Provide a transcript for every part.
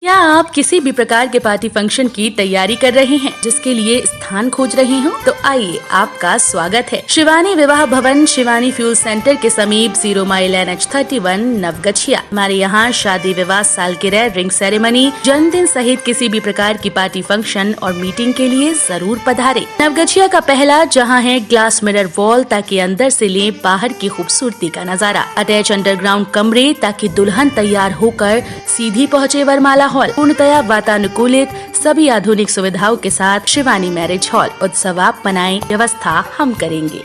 क्या आप किसी भी प्रकार के पार्टी फंक्शन की तैयारी कर रहे हैं, जिसके लिए स्थान खोज रहे हो? तो आइए, आपका स्वागत है शिवानी विवाह भवन, शिवानी फ्यूल सेंटर के समीप 0 माइल NH31 नवगछिया। हमारे यहाँ शादी, विवाह, सालगिरह, रिंग सेरेमनी, जन्मदिन सहित किसी भी प्रकार की पार्टी फंक्शन और मीटिंग के लिए जरूर पधारे। नवगछिया का पहला जहाँ है ग्लास मिरर वॉल, ताकि अंदर से ले बाहर की खूबसूरती का नजारा। अटैच अंडरग्राउंड कमरे, ताकि दुल्हन तैयार होकर सीधी पहुँचे वरमाला हॉल। पूर्णतया वातानुकूलित, सभी आधुनिक सुविधाओं के साथ शिवानी मैरिज हॉल। उत्सव आप मनाएं, व्यवस्था हम करेंगे।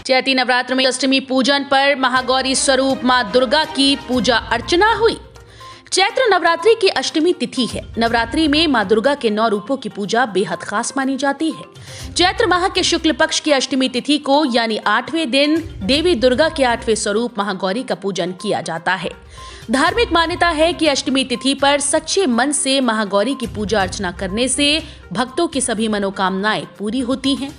चैती नवरात्र में अष्टमी पूजन पर महागौरी स्वरूप मां दुर्गा की पूजा अर्चना हुई। चैत्र नवरात्रि की अष्टमी तिथि है। नवरात्रि में मां दुर्गा के 9 रूपों की पूजा बेहद खास मानी जाती है। चैत्र माह के शुक्ल पक्ष की अष्टमी तिथि को यानी 8वें दिन देवी दुर्गा के 8वें स्वरूप महागौरी का पूजन किया जाता है। धार्मिक मान्यता है कि अष्टमी तिथि पर सच्चे मन से महागौरी की पूजा अर्चना करने से भक्तों की सभी मनोकामनाएं पूरी होती हैं।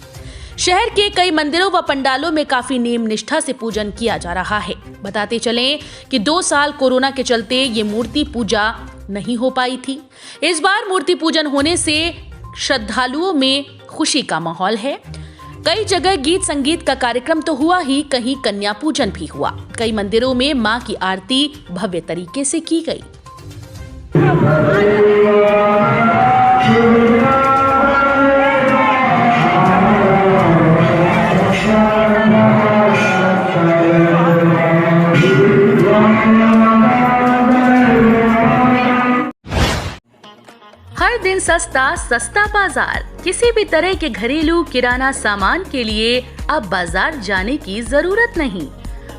शहर के कई मंदिरों व पंडालों में काफी नेम निष्ठा से पूजन किया जा रहा है। बताते चलें कि 2 साल कोरोना के चलते ये मूर्ति पूजा नहीं हो पाई थी। इस बार मूर्ति पूजन होने से श्रद्धालुओं में खुशी का माहौल है। कई जगह गीत संगीत का कार्यक्रम तो हुआ ही, कहीं कन्या पूजन भी हुआ। कई मंदिरों में मां की आरती भव्य तरीके से की गई। हर दिन सस्ता सस्ता बाजार। किसी भी तरह के घरेलू किराना सामान के लिए अब बाजार जाने की जरूरत नहीं।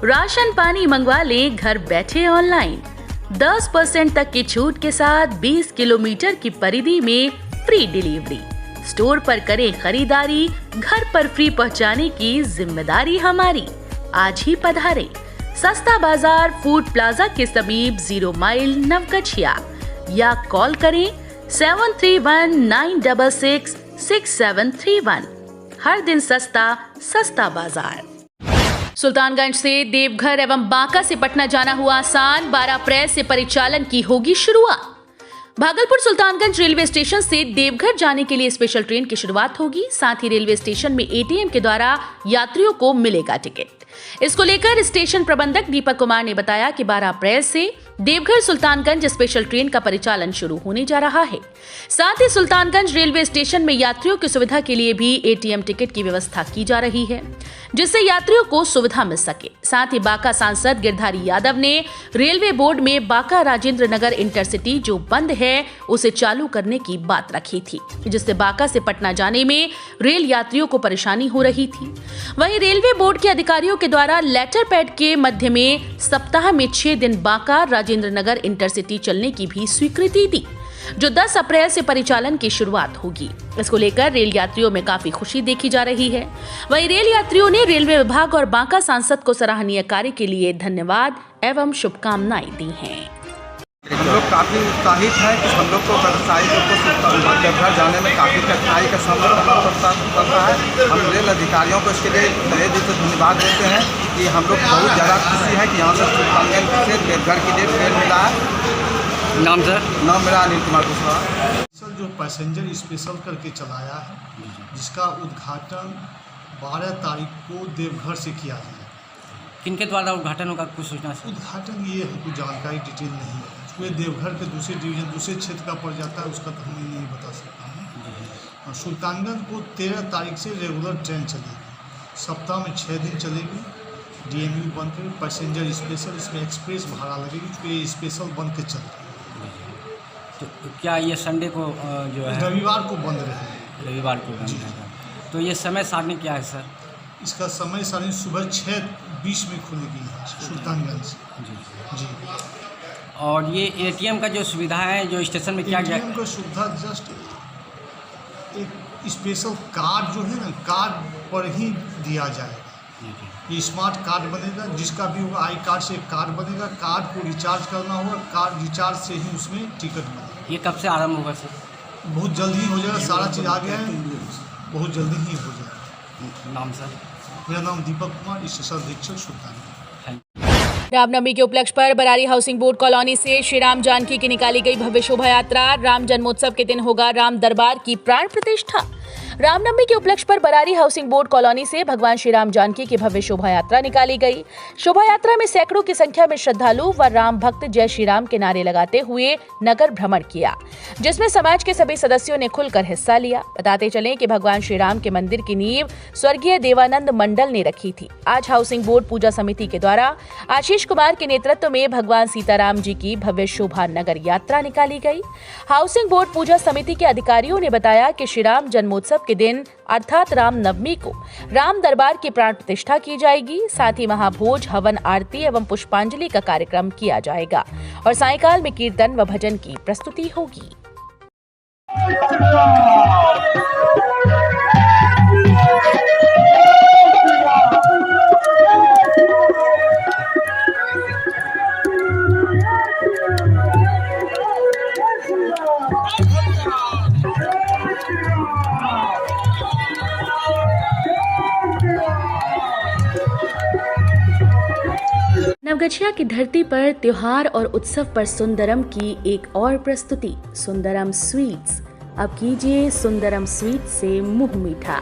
राशन पानी मंगवा लें घर बैठे ऑनलाइन। 10% तक की छूट के साथ 20 किलोमीटर की परिधि में फ्री डिलीवरी। स्टोर पर करें खरीदारी, घर पर फ्री पहुंचाने की जिम्मेदारी हमारी। आज ही पधारें। सस्ता बाजार फूड प्लाजा के समीप 0 माइल नवगछिया, या कॉल करें 7319666731। हर दिन सस्ता सस्ता बाजार। सुल्तानगंज से देवघर एवं बांका से पटना जाना हुआ आसान। 12 अप्रैल से परिचालन की होगी शुरुआत। भागलपुर सुल्तानगंज रेलवे स्टेशन से देवघर जाने के लिए स्पेशल ट्रेन की शुरुआत होगी। साथ ही रेलवे स्टेशन में ATM के द्वारा यात्रियों को मिलेगा टिकट। इसको लेकर स्टेशन प्रबंधक दीपक कुमार ने बताया कि 12 अप्रैल से देवघर सुल्तानगंज स्पेशल ट्रेन का परिचालन शुरू होने जा रहा है। साथ ही सुल्तानगंज रेलवे स्टेशन में यात्रियों की सुविधा के लिए भी ATM टिकट की व्यवस्था की जा रही है, जिससे यात्रियों को सुविधा मिल सके। साथ ही बांका सांसद गिरधारी यादव ने रेलवे बोर्ड में बांका राजेंद्र नगर इंटरसिटी जो बंद है उसे चालू करने की बात रखी थी, जिससे बांका से पटना जाने में रेल यात्रियों को परेशानी हो रही थी। वहीं रेलवे बोर्ड के अधिकारियों के द्वारा लेटर पैड के मध्य में सप्ताह में 6 दिन बांका राजेंद्र नगर इंटरसिटी चलने की भी स्वीकृति दी, जो 10 अप्रैल से परिचालन की शुरुआत होगी। इसको लेकर रेल यात्रियों में काफी खुशी देखी जा रही है। वहीं रेल यात्रियों ने रेलवे विभाग और बांका सांसद को सराहनीय कार्य के लिए धन्यवाद एवं शुभकामनाएं दी हैं। हम लोग काफ़ी उत्साहित हैं कि हम लोग को व्यवसायी लोग को देवघर जाने में काफ़ी कठिनाई का सामना करना पड़ता है। हम रेल अधिकारियों को इसके लिए तहे दिल से धन्यवाद देते हैं कि हम लोग बहुत ज़्यादा खुशी है कि यहाँ से सुल्तानगंज से देवघर के लिए ट्रेन मिला है। नाम सर? नाम मेरा अनिल कुमार कुशवाहा। सर जो पैसेंजर स्पेशल करके चलाया है, जिसका उद्घाटन 12 तारीख को देवघर से किया जाए। किनके द्वारा उद्घाटन होगा, कुछ सूचना? उद्घाटन ये हमको जानकारी डिटेल नहीं है। उसमें देवघर के दूसरे डिवीजन दूसरे क्षेत्र का पड़ जाता है, उसका तो हमें नहीं बता सकता हूँ। सुल्तानगंज को 13 तारीख से रेगुलर ट्रेन चलेगी। सप्ताह में 6 दिन चलेगी। DMU बन के पैसेंजर स्पेशल, इसमें एक्सप्रेस भाड़ा लगेगी, क्योंकि ये स्पेशल बन के चल रही है। तो क्या ये संडे को जो है रविवार को बंद रहेगी? रविवार को बंद रहेगा। तो ये समय सारणी क्या है सर? इसका समय सारणी सुबह 6:20 में खुलेगी सुल्तानगंज से। जी। और ये ATM का जो सुविधा है जो स्टेशन में क्या ATM का सुविधा जस्ट एक स्पेशल कार्ड जो है ना, कार्ड पर ही दिया जाएगा। ये स्मार्ट कार्ड बनेगा, जिसका भी होगा आई कार्ड से एक कार्ड बनेगा। कार्ड को रिचार्ज करना होगा, कार्ड रिचार्ज से ही उसमें टिकट बनेगा। ये कब से आरंभ होगा सर? बहुत जल्दी ही हो जाएगा, सारा चीज़ आ गया है, बहुत जल्दी ही हो जाएगा। नाम सर? मेरा नाम दीपक कुमार, स्टेशन अधीक्षक सुल्तानगंज। रामनवमी के उपलक्ष्य पर बरारी हाउसिंग बोर्ड कॉलोनी से श्री राम जानकी की निकाली गई भव्य शोभा यात्रा। राम जन्मोत्सव के दिन होगा राम दरबार की प्राण प्रतिष्ठा। रामनवमी के उपलक्ष्य पर बरारी हाउसिंग बोर्ड कॉलोनी से भगवान श्री राम जानकी की भव्य शोभा यात्रा निकाली गई। शोभा यात्रा में सैकड़ों की संख्या में श्रद्धालु व राम भक्त जय श्री राम के नारे लगाते हुए नगर भ्रमण किया, जिसमें समाज के सभी सदस्यों ने खुलकर हिस्सा लिया। बताते चलें कि भगवान श्री राम के मंदिर की नींव स्वर्गीय देवानंद मंडल ने रखी थी। आज हाउसिंग बोर्ड पूजा समिति के द्वारा आशीष कुमार के नेतृत्व में भगवान सीताराम जी की भव्य शोभा नगर यात्रा निकाली गई। हाउसिंग बोर्ड पूजा समिति के अधिकारियों ने बताया कि श्री राम जन्मोत्सव के दिन अर्थात रामनवमी को राम दरबार की प्राण प्रतिष्ठा की जाएगी। साथ ही महाभोज, हवन, आरती एवं पुष्पांजलि का कार्यक्रम किया जाएगा और सायंकाल में कीर्तन व भजन की प्रस्तुति होगी। नवगछिया की धरती पर त्योहार और उत्सव पर सुंदरम की एक और प्रस्तुति, सुंदरम स्वीट्स। अब कीजिए सुंदरम स्वीट्स से मुंह मीठा।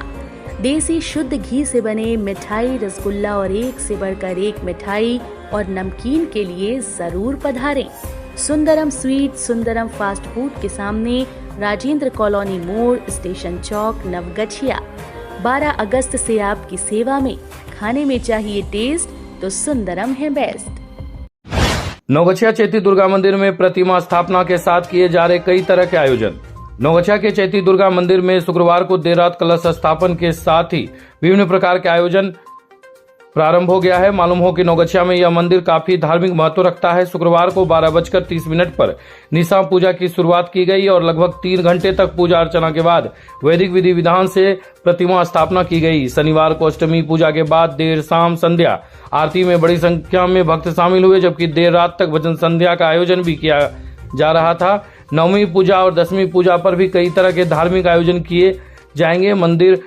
देसी शुद्ध घी से बने मिठाई, रसगुल्ला और एक से बढ़कर एक मिठाई और नमकीन के लिए जरूर पधारें। Sundaram sweet Sundaram fast food के सामने, राजेंद्र कॉलोनी मोड़, स्टेशन चौक, नवगछिया। 12 अगस्त से आपकी सेवा में। खाने में चाहिए टेस्ट तो सुंदरम है बेस्ट। नवगछिया चैती दुर्गा मंदिर में प्रतिमा स्थापना के साथ किए जा रहे कई तरह के आयोजन। नवगछिया के चैती दुर्गा मंदिर में शुक्रवार को देर रात कलश स्थापन के साथ ही विभिन्न प्रकार के आयोजन प्रारंभ हो गया है। मालूम हो कि नवगछिया में यह मंदिर काफी धार्मिक महत्व रखता है। शुक्रवार को 12:30 पर निशान पूजा की शुरुआत की गई और लगभग 3 घंटे तक पूजा अर्चना के बाद वैदिक विधि विधान से प्रतिमा स्थापना की गई। शनिवार को अष्टमी पूजा के बाद देर शाम संध्या आरती में बड़ी संख्या में भक्त शामिल हुए, जबकि देर रात तक भजन संध्या का आयोजन भी किया जा रहा था। नवमी पूजा और 10वीं पूजा पर भी कई तरह के धार्मिक आयोजन किए जाएंगे। मंदिर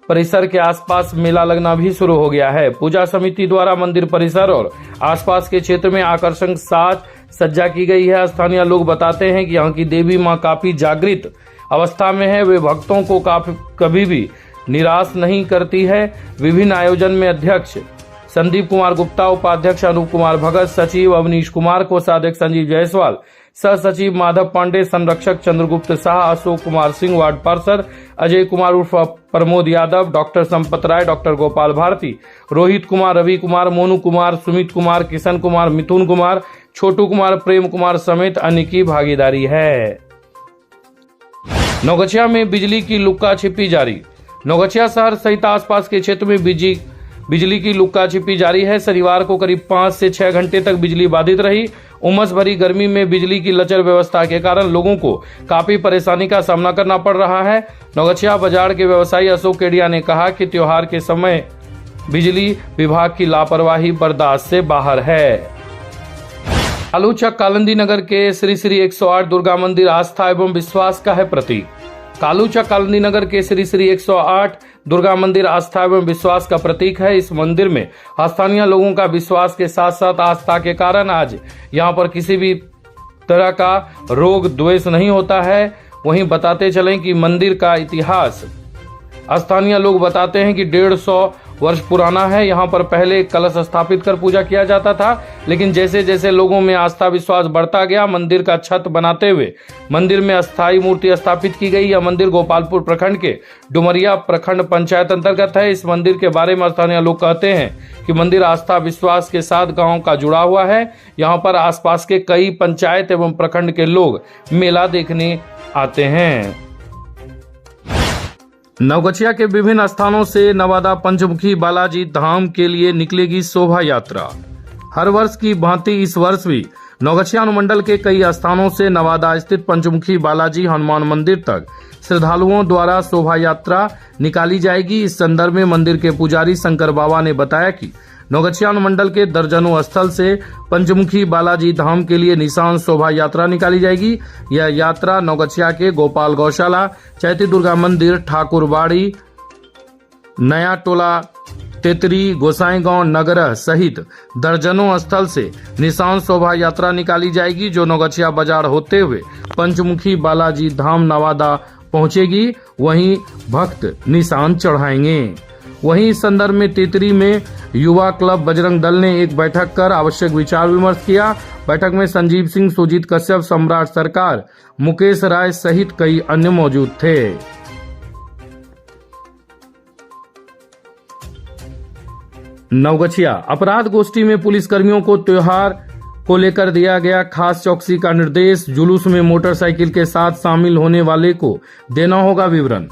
परिसर के आसपास मेला लगना भी शुरू हो गया है। पूजा समिति द्वारा मंदिर परिसर और आसपास के क्षेत्र में आकर्षक साज सज्जा की गई है। स्थानीय लोग बताते हैं कि यहाँ की देवी मां काफी जागृत अवस्था में है। वे भक्तों को कभी भी निराश नहीं करती है। विभिन्न आयोजन में अध्यक्ष संदीप कुमार गुप्ता, उपाध्यक्ष अनूप कुमार भगत, सचिव अवनीश कुमार, कोषाध्यक्ष संजीव जायसवाल, सह सचिव माधव पांडे, संरक्षक चंद्रगुप्त शाह, अशोक कुमार सिंह, वार्ड पार्षद अजय कुमार उर्फ प्रमोद यादव, डॉक्टर संपत राय, डॉक्टर गोपाल भारती, रोहित कुमार, रवि कुमार, मोनू कुमार, सुमित कुमार, किशन कुमार, मिथुन कुमार, छोटू कुमार, प्रेम कुमार समेत अन्य की भागीदारी है। नवगछिया में बिजली की लुक्का छिपी जारी। नवगछिया शहर सहित आसपास के क्षेत्र में बिजली की लुक्का छिपी जारी है। शनिवार को करीब 5 से 6 घंटे तक बिजली बाधित रही। उमस भरी गर्मी में बिजली की लचर व्यवस्था के कारण लोगों को काफी परेशानी का सामना करना पड़ रहा है। नवगछिया बाजार के व्यवसायी अशोक केडिया ने कहा कि त्योहार के समय बिजली विभाग की लापरवाही बर्दाश्त से बाहर है। कालूचक कालिंदी नगर के श्री श्री 108 दुर्गा मंदिर आस्था एवं विश्वास का है प्रतीक। कालूचक कालिंदी नगर के श्री श्री 108 दुर्गा मंदिर आस्था एवं विश्वास का प्रतीक है। इस मंदिर में स्थानीय लोगों का विश्वास के साथ साथ आस्था के कारण आज यहाँ पर किसी भी तरह का रोग द्वेष नहीं होता है। वहीं बताते चलें कि मंदिर का इतिहास स्थानीय लोग बताते हैं कि 150 वर्ष पुराना है। यहाँ पर पहले कलश स्थापित कर पूजा किया जाता था, लेकिन जैसे जैसे लोगों में आस्था विश्वास बढ़ता गया, मंदिर का छत बनाते हुए मंदिर में अस्थायी मूर्ति स्थापित की गई। यह मंदिर गोपालपुर प्रखंड के डुमरिया प्रखंड पंचायत अंतर्गत है। इस मंदिर के बारे में स्थानीय लोग कहते हैं कि मंदिर आस्था विश्वास के साथ गाँव का जुड़ा हुआ है। यहाँ पर आसपास के कई पंचायत एवं प्रखंड के लोग मेला देखने आते हैं। नवगछिया के विभिन्न स्थानों से नवादा पंचमुखी बालाजी धाम के लिए निकलेगी शोभा यात्रा। हर वर्ष की भांति इस वर्ष भी नवगछिया अनुमंडल के कई स्थानों से नवादा स्थित पंचमुखी बालाजी हनुमान मंदिर तक श्रद्धालुओं द्वारा शोभा यात्रा निकाली जाएगी। इस संदर्भ में मंदिर के पुजारी शंकर बाबा ने बताया कि नवगछिया अनुमंडल के दर्जनों स्थल से पंचमुखी बालाजी धाम के लिए निशान शोभा यात्रा निकाली जाएगी। यह यात्रा नवगछिया के गोपाल गौशाला, चैती दुर्गा मंदिर, ठाकुरबाड़ी, नया टोला तेतरी, गोसाईगांव, नगरह सहित दर्जनों स्थल से निशान शोभा यात्रा निकाली जाएगी, जो नौगछिया बाजार होते हुए पंचमुखी बालाजी धाम नवादा पहुंचेगी। वहीं भक्त निशान चढ़ाएंगे। वहीं इस संदर्भ में तेतरी में युवा क्लब बजरंग दल ने एक बैठक कर आवश्यक विचार विमर्श किया। बैठक में संजीव सिंह, सुजीत कश्यप, सम्राट सरकार, मुकेश राय सहित कई अन्य मौजूद थे। नवगछिया अपराध गोष्ठी में पुलिसकर्मियों को त्योहार को लेकर दिया गया खास चौकसी का निर्देश। जुलूस में मोटरसाइकिल के साथ शामिल होने वाले को देना होगा विवरण।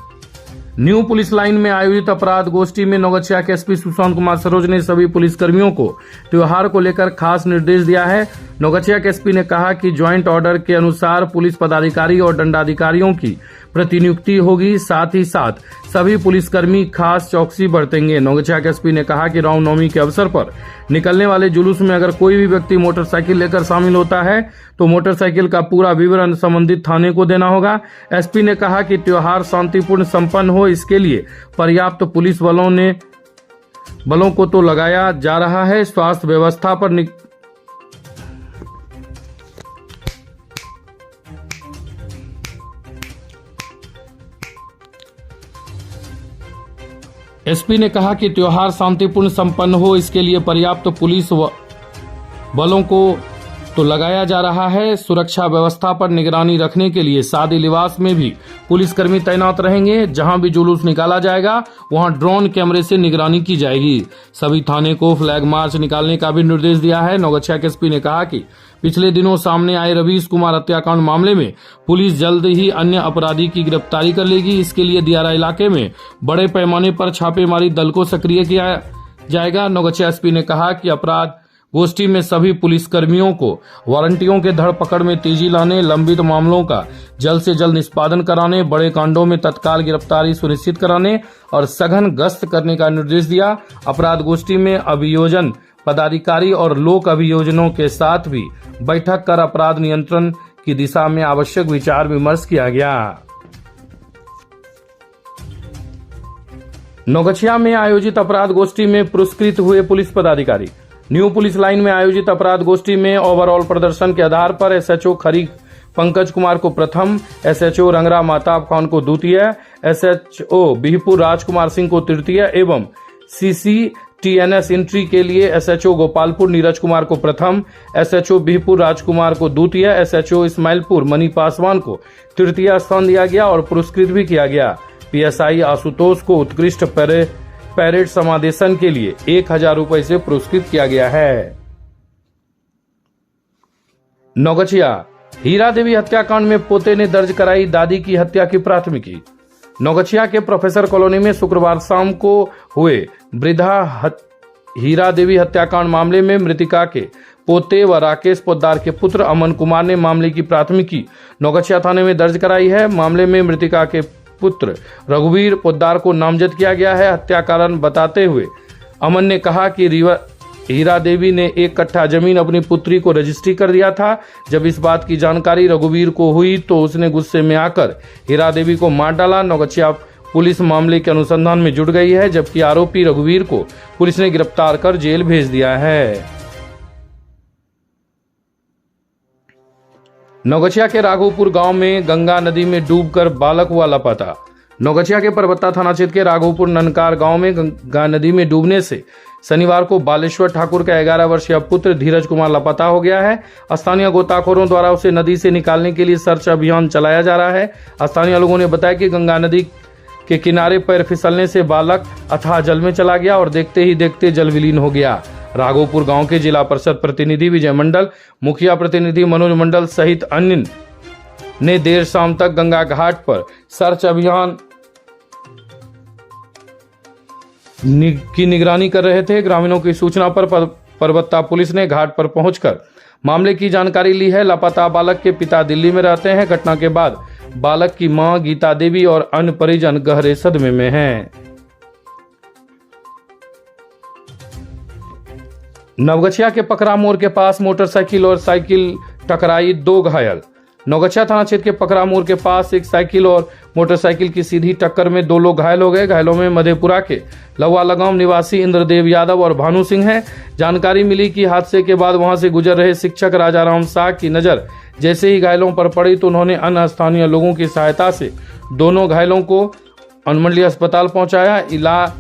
न्यू पुलिस लाइन में आयोजित अपराध गोष्ठी में नवगछिया के एसपी सुशांत कुमार सरोज ने सभी पुलिसकर्मियों को त्योहार को लेकर खास निर्देश दिया है। नवगछिया के एसपी ने कहा कि ज्वाइंट ऑर्डर के अनुसार पुलिस पदाधिकारी और दंडाधिकारियों की प्रतिनियुक्ति होगी। साथ ही साथ सभी पुलिसकर्मी खास चौकसी बरतेंगे। नवगछिया के एसपी ने कहा कि रामनवमी के अवसर पर निकलने वाले जुलूस में अगर कोई भी व्यक्ति मोटरसाइकिल लेकर शामिल होता है तो मोटरसाइकिल का पूरा विवरण संबंधित थाने को देना होगा। एसपी ने कहा कि त्योहार शांतिपूर्ण संपन्न हो, इसके लिए पर्याप्त पुलिस बलों को तो लगाया जा रहा है। स्वास्थ्य व्यवस्था पर एसपी ने कहा कि त्योहार शांतिपूर्ण संपन्न हो, इसके लिए पर्याप्त पुलिस बलों को तो लगाया जा रहा है। सुरक्षा व्यवस्था पर निगरानी रखने के लिए सादे लिबास में भी पुलिसकर्मी तैनात रहेंगे। जहां भी जुलूस निकाला जाएगा वहां ड्रोन कैमरे से निगरानी की जाएगी। सभी थाने को फ्लैग मार्च निकालने का भी निर्देश दिया है। नवगछिया के एसपी ने कहा कि पिछले दिनों सामने आए रवीश कुमार हत्याकांड मामले में पुलिस जल्द ही अन्य अपराधी की गिरफ्तारी कर लेगी। इसके लिए दियारा इलाके में बड़े पैमाने पर छापेमारी दल को सक्रिय किया जाएगा। नवगछिया एसपी ने कहा कि अपराध गोष्ठी में सभी पुलिसकर्मियों को वारंटियों के धरपकड़ में तेजी लाने, लंबित मामलों का जल्द से जल्द निष्पादन कराने, बड़े कांडों में तत्काल गिरफ्तारी सुनिश्चित कराने और सघन गश्त करने का निर्देश दिया। अपराध गोष्ठी में अभियोजन पदाधिकारी और लोक अभियोजनों के साथ भी बैठक कर अपराध नियंत्रण की दिशा में आवश्यक विचार विमर्श किया गया। नवगछिया में आयोजित अपराध गोष्ठी में पुरस्कृत हुए पुलिस पदाधिकारी। न्यू पुलिस लाइन में आयोजित अपराध गोष्ठी में ओवरऑल प्रदर्शन के आधार पर एसएचओ खरीक पंकज कुमार को प्रथम, एसएचओ रंगरा माताब खान को द्वितीय, एसएचओ बिहपुर राजकुमार सिंह को तृतीय एवं सीसीटीएनएस एंट्री के लिए एसएचओ गोपालपुर नीरज कुमार को प्रथम, एसएचओ बिहपुर राजकुमार को द्वितीय, एसएचओ इस्माइलपुर मनी पासवान को तृतीय स्थान दिया गया और पुरस्कृत भी किया गया। पीएसआई आशुतोष को उत्कृष्ट पैरेड समादेशन के लिए 1000 रुपए से पुरस्कृत किया गया है। नवगछिया हीरा देवी हत्याकांड में पोते ने दर्ज कराई दादी की हत्या की प्राथमिकी। नवगछिया के प्रोफेसर कॉलोनी में शुक्रवार शाम को हुए वृद्धा हीरा देवी हत्याकांड मामले में मृतिका के पोते व राकेश पोद्दार के पुत्र अमन कुमार ने मामले की प्राथमिकी नवगछिया थाने में दर्ज कराई है। मामले में मृतिका के पुत्र रघुवीर पोद्दार को नामजद किया गया है। हत्या कारण बताते हुए अमन ने कहा कि हीरा देवी ने 1 कट्ठा जमीन अपनी पुत्री को रजिस्ट्री कर दिया था। जब इस बात की जानकारी रघुवीर को हुई तो उसने गुस्से में आकर हीरा देवी को मार डाला। नवगछिया पुलिस मामले के अनुसंधान में जुट गई है, जबकि आरोपी रघुवीर को पुलिस ने गिरफ्तार कर जेल भेज दिया है। नवगछिया के राघोपुर गांव में गंगा नदी में डूबकर बालक हुआ लापता। नवगछिया के परबत्ता थाना क्षेत्र के राघोपुर ननकार गांव में गंगा नदी में डूबने से शनिवार को बालेश्वर ठाकुर का 11 वर्षीय पुत्र धीरज कुमार लापता हो गया है। स्थानीय गोताखोरों द्वारा उसे नदी से निकालने के लिए सर्च अभियान चलाया जा रहा है। स्थानीय लोगों ने बताया कि गंगा नदी के किनारे पैर फिसलने से बालक अथाह जल में चला गया और देखते ही देखते जल विलीन हो गया। राघोपुर गांव के जिला परिषद प्रतिनिधि विजय मंडल, मुखिया प्रतिनिधि मनोज मंडल सहित अन्य ने देर शाम तक गंगा घाट पर सर्च अभियान की निगरानी कर रहे थे। ग्रामीणों की सूचना पर परबत्ता पुलिस ने घाट पर पहुंचकर मामले की जानकारी ली है। लापता बालक के पिता दिल्ली में रहते हैं। घटना के बाद बालक की मां गीता देवी और अन्य परिजन गहरे सदमे में हैं। नवगछिया के पकरा मोड़ के पास मोटरसाइकिल और साइकिल टकराई, 2 घायल। नवगछिया थाना क्षेत्र के पकरा मोड़ के पास एक साइकिल और मोटरसाइकिल की सीधी टक्कर में 2 लोग घायल हो गए। घायलों में मधेपुरा के लवा लगांव निवासी इंद्रदेव यादव और भानु सिंह हैं। जानकारी मिली कि हादसे के बाद वहां से गुजर रहे शिक्षक राजाराम शाह की नजर जैसे ही घायलों पर पड़ी तो उन्होंने अन्य स्थानीय लोगों की सहायता से दोनों घायलों को अनुमंडलीय अस्पताल पहुंचाया,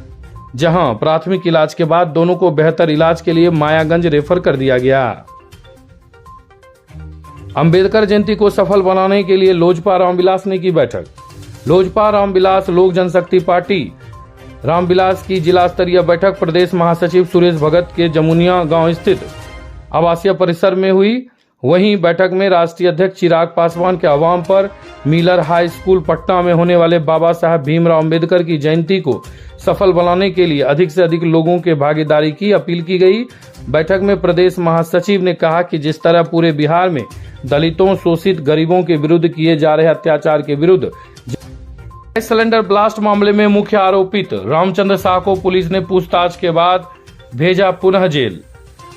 जहां प्राथमिक इलाज के बाद दोनों को बेहतर इलाज के लिए मायागंज रेफर कर दिया गया। अंबेडकर जयंती को सफल बनाने के लिए लोजपा रामविलास ने की बैठक। लोजपा रामविलास लोक जनशक्ति पार्टी रामविलास की जिला स्तरीय बैठक प्रदेश महासचिव सुरेश भगत के जमुनिया गांव स्थित आवासीय परिसर में हुई। वहीं बैठक में राष्ट्रीय अध्यक्ष चिराग पासवान के आह्वान पर मिलर हाई स्कूल पटना में होने वाले बाबा साहब भीमराव अंबेडकर की जयंती को सफल बनाने के लिए अधिक से अधिक लोगों के भागीदारी की अपील की गई। बैठक में प्रदेश महासचिव ने कहा कि जिस तरह पूरे बिहार में दलितों, शोषित गरीबों के विरुद्ध किए जा रहे अत्याचार के विरुद्ध गैस सिलेंडर ब्लास्ट मामले में मुख्य आरोपित रामचंद्र शाह को पुलिस ने पूछताछ के बाद भेजा पुनः जेल।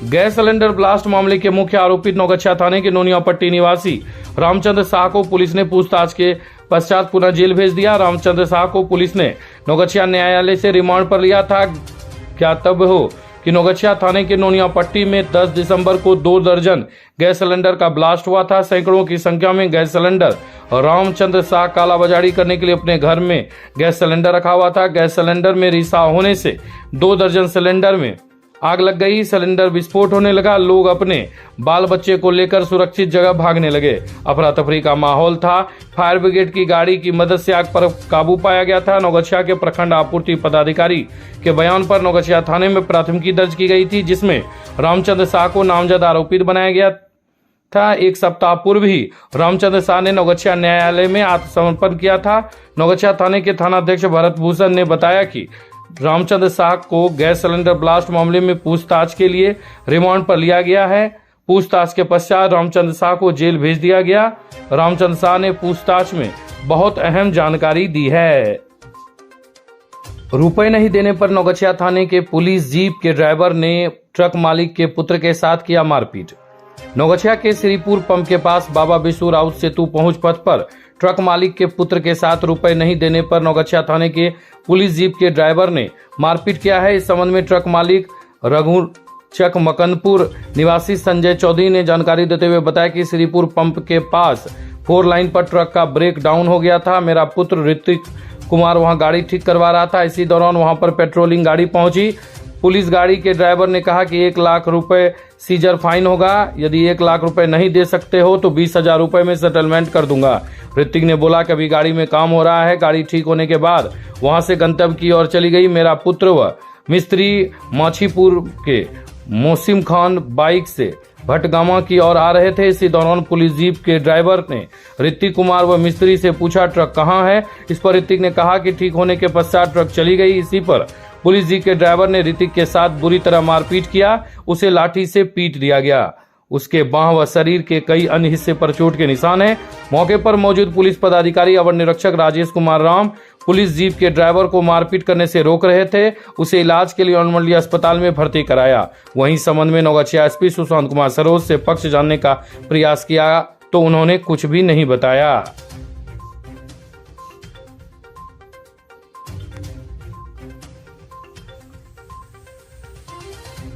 गैस सिलेंडर ब्लास्ट मामले के मुख्य आरोपित नौगछिया थाने के नोनियापट्टी निवासी रामचंद्र शाह को पुलिस ने पूछताछ के पश्चात पुनः जेल भेज दिया। रामचंद्र शाह को पुलिस ने नौगछिया न्यायालय से रिमांड पर लिया था। ज्ञातव्य हो कि नौगछिया थाने के नोनियापट्टी में 10 दिसंबर को 2 दर्जन गैस सिलेंडर का ब्लास्ट हुआ था। सैकड़ों की संख्या में गैस सिलेंडर रामचंद्र शाह कालाबाजारी करने के लिए अपने घर में गैस सिलेंडर रखा हुआ था। गैस सिलेंडर में रिसाव होने से 2 दर्जन सिलेंडर में आग लग गई। सिलेंडर विस्फोट होने लगा। लोग अपने बाल बच्चे को लेकर सुरक्षित जगह भागने लगे। अफरा तफरी का माहौल था। फायर ब्रिगेड की गाड़ी की मदद से आग पर काबू पाया गया था। नौगछिया के प्रखंड आपूर्ति पदाधिकारी के बयान पर नौगछिया थाने में प्राथमिकी दर्ज की गई थी, जिसमें रामचंद्र शाह को नामजद आरोपित बनाया गया था। 1 सप्ताह पूर्व ही रामचंद्र शाह ने नौगछिया न्यायालय में आत्मसमर्पण किया था। नौगछिया थाने के थानाध्यक्ष भरत भूषण ने बताया कि रामचंद्र शाह को गैस सिलेंडर ब्लास्ट मामले में पूछताछ के लिए रिमांड पर लिया गया है। पूछताछ के पश्चात रामचंद्र शाह को जेल भेज दिया गया। रामचंद्र शाह ने पूछताछ में बहुत अहम जानकारी दी है। रुपए नहीं देने पर नौगछिया थाने के पुलिस जीप के ड्राइवर ने ट्रक मालिक के पुत्र के साथ किया मारपीट। नौगछिया के श्रीपुर पंप के पास बाबा बिशु राउत सेतु पहुंच पथ पर ट्रक मालिक के पुत्र के साथ रुपए नहीं देने पर नौगछिया थाने के पुलिस जीप के ड्राइवर ने मारपीट किया है। इस संबंध में ट्रक मालिक रघुचक मकनपुर निवासी संजय चौधरी ने जानकारी देते हुए बताया कि श्रीपुर पंप के पास 4 लाइन पर ट्रक का ब्रेक डाउन हो गया था। मेरा पुत्र ऋतिक कुमार वहां गाड़ी ठीक करवा रहा था। इसी दौरान वहां पर पेट्रोलिंग गाड़ी पहुंची। पुलिस गाड़ी के ड्राइवर ने कहा कि 1 लाख रुपए सीजर फाइन होगा। यदि 1 लाख रुपए नहीं दे सकते हो तो 20,000 रुपए में सेटलमेंट कर दूंगा। ऋतिक ने बोला कि अभी गाड़ी में काम हो रहा है। गाड़ी ठीक होने के बाद वहां से गंतव्य की ओर चली गई। मेरा पुत्र व मिस्त्री माछीपुर के मोसिम खान बाइक से भटगामा की ओर आ रहे थे। इसी दौरान पुलिस जीप के ड्राइवर ने ऋतिक कुमार व मिस्त्री से पूछा ट्रक कहां है। इस पर ऋतिक ने कहा कि ठीक होने के पश्चात ट्रक चली गई। इसी पर पुलिस जीप के ड्राइवर ने ऋतिक के साथ बुरी तरह मारपीट किया। उसे लाठी से पीट दिया गया। उसके बांह व शरीर के कई अन्य हिस्से पर चोट के निशान हैं। मौके पर मौजूद पुलिस पदाधिकारी अवर निरीक्षक राजेश कुमार राम पुलिस जीप के ड्राइवर को मारपीट करने से रोक रहे थे। उसे इलाज के लिए अनुमंडलीय अस्पताल में भर्ती कराया। वहीं संबंध में नौगछिया एसपी सुशांत कुमार सरोज से पक्ष जानने का प्रयास किया तो उन्होंने कुछ भी नहीं बताया।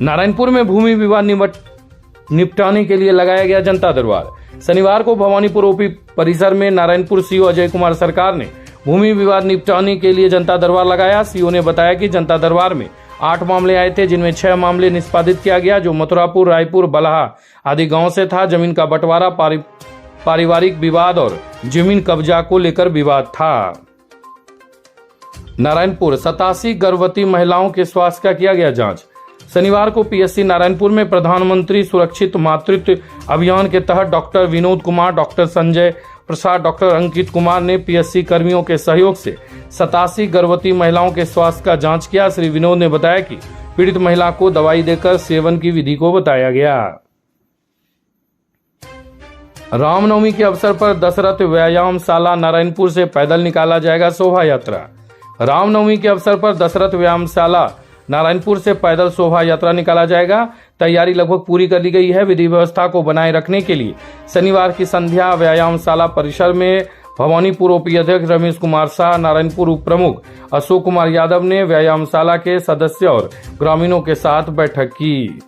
नारायणपुर में भूमि विवाद निपटाने के लिए लगाया गया जनता दरबार। शनिवार को भवानीपुर ओपी परिसर में नारायणपुर सीओ अजय कुमार सरकार ने भूमि विवाद निपटाने के लिए जनता दरबार लगाया। सीओ ने बताया कि जनता दरबार में 8 मामले आए थे, जिनमें 6 मामले निष्पादित किया गया, जो मथुरापुर, रायपुर, बलहा आदि गांव से था। जमीन का बंटवारा, पारिवारिक विवाद और जमीन कब्जा को लेकर विवाद था। नारायणपुर 87 गर्भवती महिलाओं के स्वास्थ्य का किया गया जांच। शनिवार को पीएससी नारायणपुर में प्रधानमंत्री सुरक्षित मातृत्व अभियान के तहत doctor Vinod Kumar, doctor Sanjay Prasad, doctor Ankit Kumar ने पीएससी कर्मियों के सहयोग से 87 गर्भवती महिलाओं के स्वास्थ्य का जांच किया। श्री विनोद ने बताया कि पीड़ित महिला को दवाई देकर सेवन की विधि को बताया गया। रामनवमी के अवसर पर दशरथ व्यायामशाला नारायणपुर से पैदल निकाला जाएगा शोभा यात्रा। रामनवमी के अवसर पर दशरथ व्यायामशाला नारायणपुर से पैदल शोभा यात्रा निकाला जाएगा। तैयारी लगभग पूरी कर ली गई है। विधि व्यवस्था को बनाए रखने के लिए शनिवार की संध्या व्यायामशाला परिसर में भवानीपुर ओपी अध्यक्ष रमेश कुमार शाह, नारायणपुर उप प्रमुख अशोक कुमार यादव ने व्यायामशाला के सदस्य और ग्रामीणों के साथ बैठक की।